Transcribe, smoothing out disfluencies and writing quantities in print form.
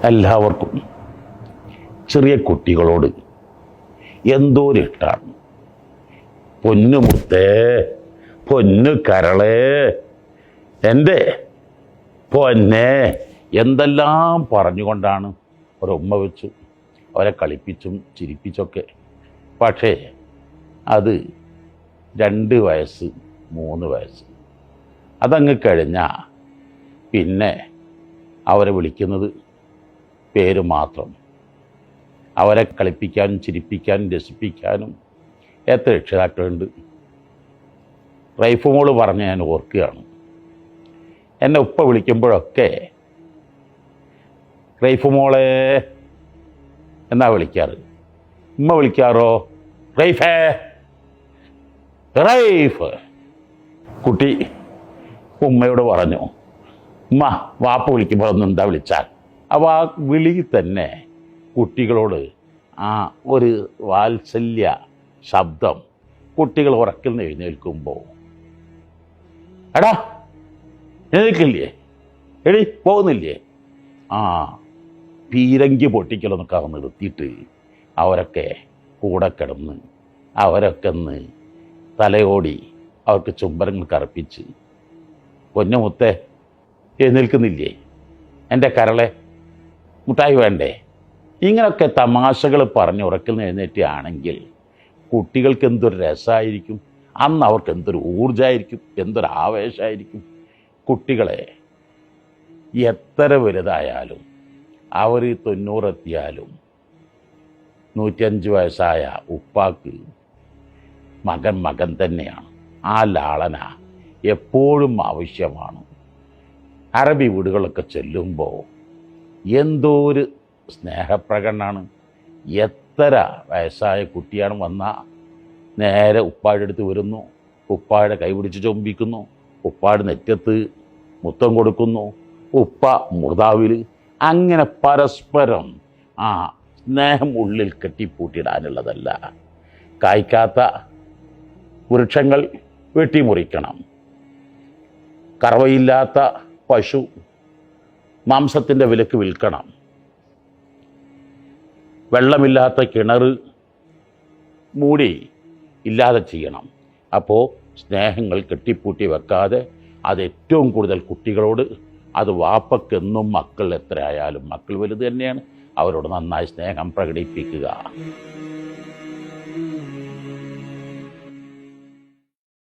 എല്ലാവർക്കും ചെറിയ കുട്ടികളോട് എന്തോ ഇഷ്ടമാണ്. പൊന്നു മുത്തേ, പൊന്നു കരളേ, എൻ്റെ പൊന്നെ എന്തെല്ലാം പറഞ്ഞുകൊണ്ടാണ് ഒരുമ്മ വെച്ചു അവരെ കളിപ്പിച്ചും ചിരിപ്പിച്ചൊക്കെ. പക്ഷേ അത് 2 വയസ്സ് 3 വയസ്സ് അതങ്ങ് കഴിഞ്ഞാൽ പിന്നെ അവരെ വിളിക്കുന്നത് പേര് മാത്രം. അവരെ കളിപ്പിക്കാനും ചിരിപ്പിക്കാനും രസിപ്പിക്കാനും എത്ര രക്ഷിതാക്കളുണ്ട്. റൈഫ് മോള് പറഞ്ഞ് ഞാൻ ഓർക്കുകയാണ്. എന്നെ ഉപ്പ വിളിക്കുമ്പോഴൊക്കെ റൈഫ് മോളെ എന്നാ വിളിക്കാറ്. ഉമ്മ വിളിക്കാറോ റൈഫേ, റൈഫ്. കുട്ടി ഉമ്മയോട് പറഞ്ഞു, ഉമ്മ വാപ്പ വിളിക്കുമ്പോൾ ഒന്ന് എന്താ വിളിച്ചാൽ. അപ്പോൾ ആ വിളി തന്നെ കുട്ടികളോട് ആ ഒരു വാത്സല്യ ശബ്ദം കുട്ടികൾ ഉറക്കിൽ നിന്ന് എഴുന്നേൽക്കുമ്പോൾ, എടാ എഴുന്നേൽക്കില്ലേ, എടി പോകുന്നില്ലേ, ആ പീരങ്കി പൊട്ടിക്കലൊന്നൊക്കെ നിർത്തിയിട്ട് അവരൊക്കെ കൂടെ കിടന്ന് അവരൊക്കെ ഒന്ന് തലയോടി അവർക്ക് ചുംബനങ്ങൾ കറുപ്പിച്ച്, പൊന്നുമുത്തേ എഴുന്നേൽക്കുന്നില്ലേ, എൻ്റെ കരളെ മുട്ടായി വേണ്ടേ, ഇങ്ങനെയൊക്കെ തമാശകൾ പറഞ്ഞ് ഉറക്കിൽ നിന്ന് എഴുന്നേറ്റാണെങ്കിൽ കുട്ടികൾക്ക് എന്തൊരു രസമായിരിക്കും. അന്ന് അവർക്ക് എന്തൊരു ഊർജ്ജമായിരിക്കും, എന്തൊരു ആവേശമായിരിക്കും. കുട്ടികളെ എത്ര വലുതായാലും അവർ 90 എത്തിയാലും 105 വയസ്സായ ഉപ്പാക്ക് മകൻ തന്നെയാണ്. ആ ലാളന എപ്പോഴും ആവശ്യമാണ്. അറബി വീടുകളൊക്കെ ചെല്ലുമ്പോൾ എന്തോ ഒരു സ്നേഹപ്രകടനമാണ്. എത്ര വയസ്സായ കുട്ടിയാണ് വന്നാൽ നേരെ ഉപ്പായുടെ അടുത്ത് വരുന്നു, ഉപ്പായുടെ കൈ പിടിച്ച് ചുംബിക്കുന്നു, ഉപ്പായുടെ നെറ്റത്ത് മുത്തം കൊടുക്കുന്നു, ഉപ്പ മുർദാവിൽ, അങ്ങനെ പരസ്പരം ആ സ്നേഹം ഉള്ളിൽ കെട്ടിപ്പൂട്ടിയിടാനുള്ളതല്ല. കായ്ക്കാത്ത വൃക്ഷങ്ങൾ വെട്ടിമുറിക്കണം. കറവയില്ലാത്ത പശു മാംസത്തിൻ്റെ വിലക്ക് വിൽക്കണം. വെള്ളമില്ലാത്ത കിണർ മൂടി ഇല്ലാതെ ചെയ്യണം. അപ്പോൾ സ്നേഹങ്ങൾ കെട്ടിപ്പൂട്ടി വെക്കാതെ അത് ഏറ്റവും കൂടുതൽ കുട്ടികളോട്, അത് വാപ്പക്കെന്നും മക്കൾ എത്രയായാലും മക്കൾ വലുത് തന്നെയാണ്, അവരോട് നന്നായി സ്നേഹം പ്രകടിപ്പിക്കുക.